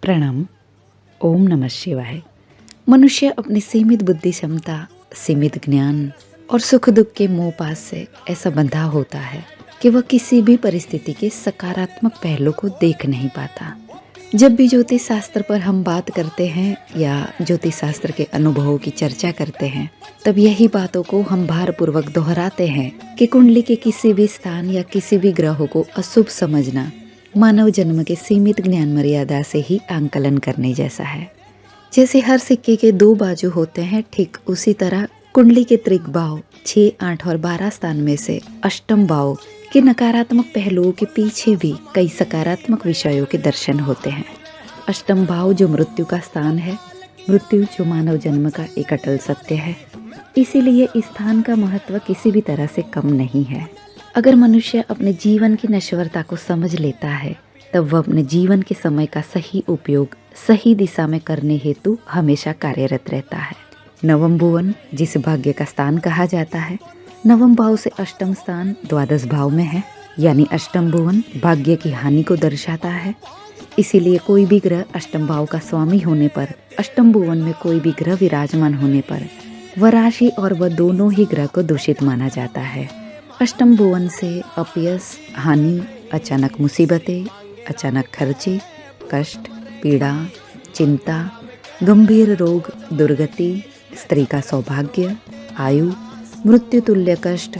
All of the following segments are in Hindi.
प्रणाम। ओम नमः शिवाय। मनुष्य अपनी सीमित बुद्धि क्षमता, सीमित ज्ञान और सुख दुख के मोह पास से ऐसा बंधा होता है कि वह किसी भी परिस्थिति के सकारात्मक पहलू को देख नहीं पाता। जब भी ज्योतिष शास्त्र पर हम बात करते हैं या ज्योतिष शास्त्र के अनुभवों की चर्चा करते हैं, तब यही बातों को हम भारपूर्वक दोहराते हैं कि कुंडली के किसी भी स्थान या किसी भी ग्रह को अशुभ समझना मानव जन्म के सीमित ज्ञान मर्यादा से ही आंकलन करने जैसा है। जैसे हर सिक्के के दो बाजू होते हैं, ठीक उसी तरह कुंडली के त्रिक भाव 6, 8 और 12 स्थान में से अष्टम भाव के नकारात्मक पहलुओं के पीछे भी कई सकारात्मक विषयों के दर्शन होते हैं। अष्टम भाव जो मृत्यु का स्थान है, मृत्यु जो मानव जन्म का एक अटल सत्य है, इसीलिए इस स्थान का महत्व किसी भी तरह से कम नहीं है। अगर मनुष्य अपने जीवन की नश्वरता को समझ लेता है, तब वह अपने जीवन के समय का सही उपयोग सही दिशा में करने हेतु हमेशा कार्यरत रहता है। नवम भुवन जिसे भाग्य का स्थान कहा जाता है, नवम भाव से अष्टम स्थान द्वादश भाव में है, यानी अष्टम भुवन भाग्य की हानि को दर्शाता है। इसीलिए कोई भी ग्रह अष्टम भाव का स्वामी होने पर, अष्टम भुवन में कोई भी ग्रह विराजमान होने पर वह राशि और वह दोनों ही ग्रह को दूषित माना जाता है। अष्टम भुवन से अपयश, हानि, अचानक मुसीबतें, अचानक खर्चे, कष्ट, पीड़ा, चिंता, गंभीर रोग, दुर्गति, स्त्री का सौभाग्य, आयु, मृत्यु तुल्य कष्ट,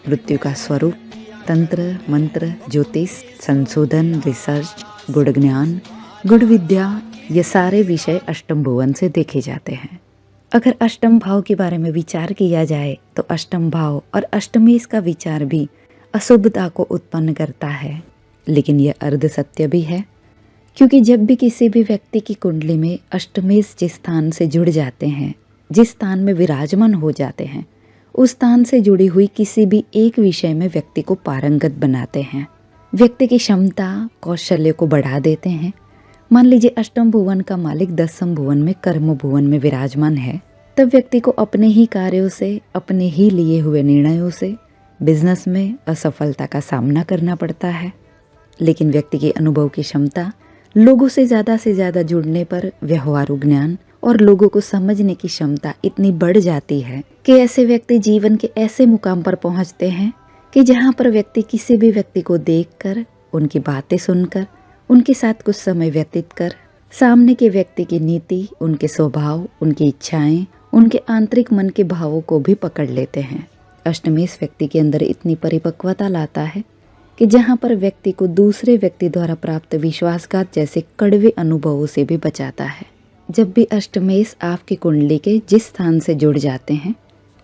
मृत्यु का स्वरूप, तंत्र मंत्र, ज्योतिष, संशोधन, रिसर्च, गुड़ ज्ञान, गुड़ विद्या, ये सारे विषय अष्टम भुवन से देखे जाते हैं। अगर अष्टम भाव के बारे में विचार किया जाए तो अष्टम भाव और अष्टमेश का विचार भी अशुभता को उत्पन्न करता है, लेकिन यह अर्ध सत्य भी है, क्योंकि जब भी किसी भी व्यक्ति की कुंडली में अष्टमेश जिस स्थान से जुड़ जाते हैं, जिस स्थान में विराजमान हो जाते हैं, उस स्थान से जुड़ी हुई किसी भी एक विषय में व्यक्ति को पारंगत बनाते हैं, व्यक्ति की क्षमता कौशल्य को बढ़ा देते हैं। मान लीजिए अष्टम भुवन का मालिक दसम भुवन में कर्म भुवन में विराजमान है, तब व्यक्ति को अपने ही कार्यों से, अपने ही लिए हुए निर्णयों से बिजनेस में असफलता का सामना करना पड़ता है। लेकिन व्यक्ति की अनुभव की क्षमता, लोगों से ज़्यादा जुड़ने पर व्यवहारू ज्ञान और लोगों को समझने की क्षमता इतनी बढ़ जाती है कि ऐसे व्यक्ति जीवन के ऐसे मुकाम पर पहुंचते हैं कि जहां पर व्यक्ति किसी भी व्यक्ति को देखकर, उनकी बातें सुनकर, उनके साथ कुछ समय व्यतीत कर सामने के व्यक्ति की नीति, उनके स्वभाव, उनकी इच्छाएं, उनके आंतरिक मन के भावों को भी पकड़ लेते हैं। अष्टमेश व्यक्ति के अंदर इतनी परिपक्वता लाता है कि जहां पर व्यक्ति को दूसरे व्यक्ति द्वारा प्राप्त विश्वासघात जैसे कड़वे अनुभवों से भी बचाता है। जब भी अष्टमेश आपकी कुंडली के जिस स्थान से जुड़ जाते हैं,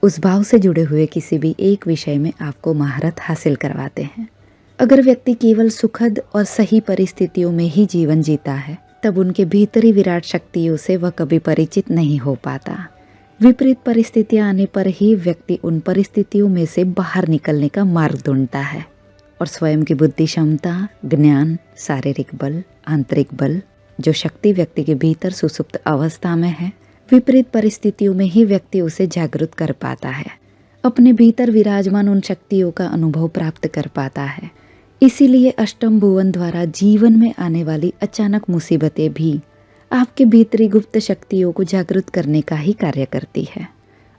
उस भाव से जुड़े हुए किसी भी एक विषय में आपको महारत हासिल करवाते हैं। अगर व्यक्ति केवल सुखद और सही परिस्थितियों में ही जीवन जीता है, तब उनके भीतरी विराट शक्तियों से वह कभी परिचित नहीं हो पाता। विपरीत परिस्थितियां आने पर ही व्यक्ति उन परिस्थितियों में से बाहर निकलने का मार्ग ढूंढता है और स्वयं की बुद्धि क्षमता, ज्ञान, शारीरिक बल, आंतरिक बल, जो शक्ति व्यक्ति के भीतर सुसुप्त अवस्था में है, विपरीत परिस्थितियों में ही व्यक्ति उसे जागृत कर पाता है, अपने भीतर विराजमान उन शक्तियों का अनुभव प्राप्त कर पाता है। इसीलिए अष्टम भुवन द्वारा जीवन में आने वाली अचानक मुसीबतें भी आपके भीतरी गुप्त शक्तियों को जागृत करने का ही कार्य करती है।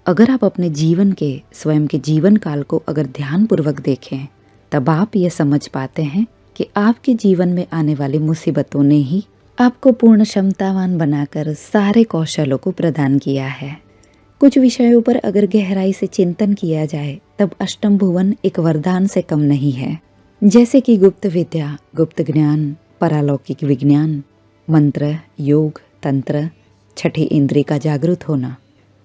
अगर आप अपने जीवन के, स्वयं के जीवन काल को अगर ध्यानपूर्वक देखें, तब आप ये समझ पाते हैं कि आपके जीवन में आने वाली मुसीबतों ने ही आपको पूर्ण क्षमतावान बनाकर सारे कौशलों को प्रदान किया है। कुछ विषयों पर अगर गहराई से चिंतन किया जाए, तब अष्टम भुवन एक वरदान से कम नहीं है, जैसे कि गुप्त विद्या, गुप्त ज्ञान, पारलौकिक विज्ञान, मंत्र, योग, तंत्र, छठी इंद्रिय का जागृत होना,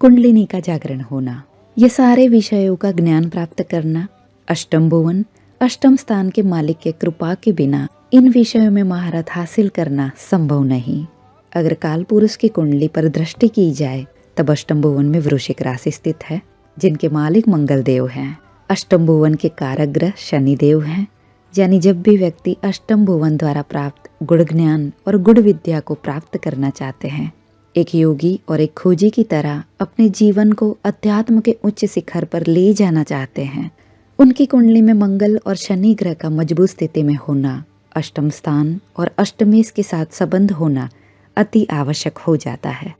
कुंडलिनी का जागरण होना, ये सारे विषयों का ज्ञान प्राप्त करना। अष्टम भुवन, अष्टम स्थान के मालिक के कृपा के बिना इन विषयों में महारत हासिल करना संभव नहीं। अगर काल पुरुष की कुंडली पर दृष्टि की जाए, तब अष्टम भुवन में वृश्चिक राशि स्थित है, जिनके मालिक मंगल देव हैं। अष्टम भुवन के कारक ग्रह शनि देव हैं। यानी जब भी व्यक्ति अष्टम भुवन द्वारा प्राप्त गुड़ ज्ञान और गुड़ विद्या को प्राप्त करना चाहते हैं, एक योगी और एक खोजी की तरह अपने जीवन को अध्यात्म के उच्च शिखर पर ले जाना चाहते हैं, उनकी कुंडली में मंगल और शनि ग्रह का मजबूत स्थिति में होना, अष्टम स्थान और अष्टमेश के साथ संबंध होना अति आवश्यक हो जाता है।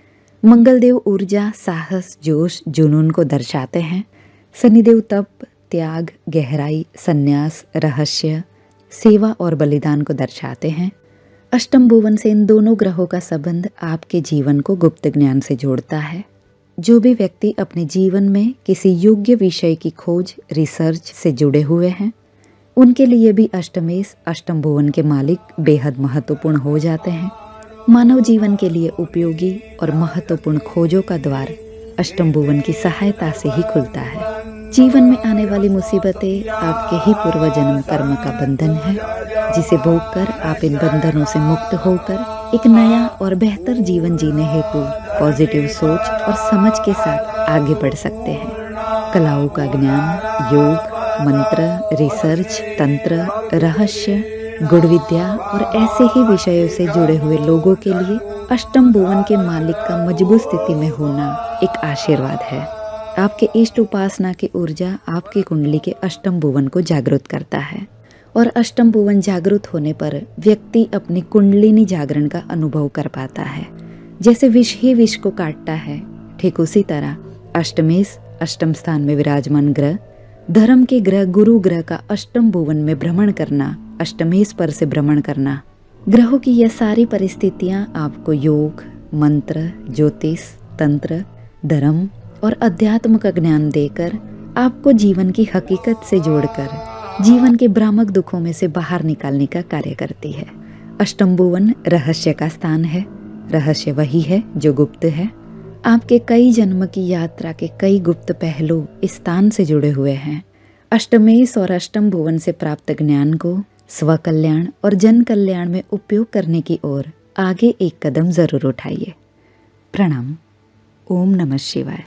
मंगलदेव ऊर्जा, साहस, जोश, जुनून को दर्शाते हैं। शनिदेव तप, त्याग, गहराई, संन्यास, रहस्य, सेवा और बलिदान को दर्शाते हैं। अष्टम भुवन से इन दोनों ग्रहों का संबंध आपके जीवन को गुप्त ज्ञान से जोड़ता है। जो भी व्यक्ति अपने जीवन में किसी योग्य विषय की खोज, रिसर्च से जुड़े हुए हैं, उनके लिए भी अष्टमेश, अष्टम भुवन के मालिक बेहद महत्वपूर्ण हो जाते हैं। मानव जीवन के लिए उपयोगी और महत्वपूर्ण खोजों का द्वार अष्टम भुवन की सहायता से ही खुलता है। जीवन में आने वाली मुसीबतें आपके ही पूर्व जन्म कर्म का बंधन है, जिसे भोगकर आप इन बंधनों से मुक्त होकर एक नया और बेहतर जीवन जीने हेतु पॉजिटिव सोच और समझ के साथ आगे बढ़ सकते हैं। कलाओं का ज्ञान, योग, मंत्र, रिसर्च, तंत्र, रहस्य, गुण विद्या और ऐसे ही विषयों से जुड़े हुए लोगों के लिए अष्टम भुवन के मालिक का मजबूत स्थिति में होना एक आशीर्वाद है। आपके इष्ट उपासना की ऊर्जा आपकी कुंडली के अष्टम भुवन को जागृत करता है और अष्टम भुवन जागृत होने पर व्यक्ति अपनी कुंडलिनी जागरण का अनुभव कर पाता है। जैसे विष ही विष को काटता है, ठीक उसी तरह अष्टमेश, अष्टम स्थान में विराजमान ग्रह, धर्म के ग्रह गुरु ग्रह का अष्टम भुवन में भ्रमण करना, अष्टमेश पर से भ्रमण करना, ग्रहों की यह सारी परिस्थितियां आपको योग, मंत्र, ज्योतिष, तंत्र, धर्म और अध्यात्म का ज्ञान देकर आपको जीवन की हकीकत से जोड़कर जीवन के भ्रामक दुखों में से बाहर निकालने का कार्य करती है। अष्टम भुवन रहस्य का स्थान है। रहस्य वही है जो गुप्त है। आपके कई जन्म की यात्रा के कई गुप्त पहलू इस स्थान से जुड़े हुए हैं। अष्टमेश और अष्टम भुवन से प्राप्त ज्ञान को स्वकल्याण और जन कल्याण में उपयोग करने की ओर आगे एक कदम जरूर उठाइए। प्रणाम। ओम नमः शिवाय।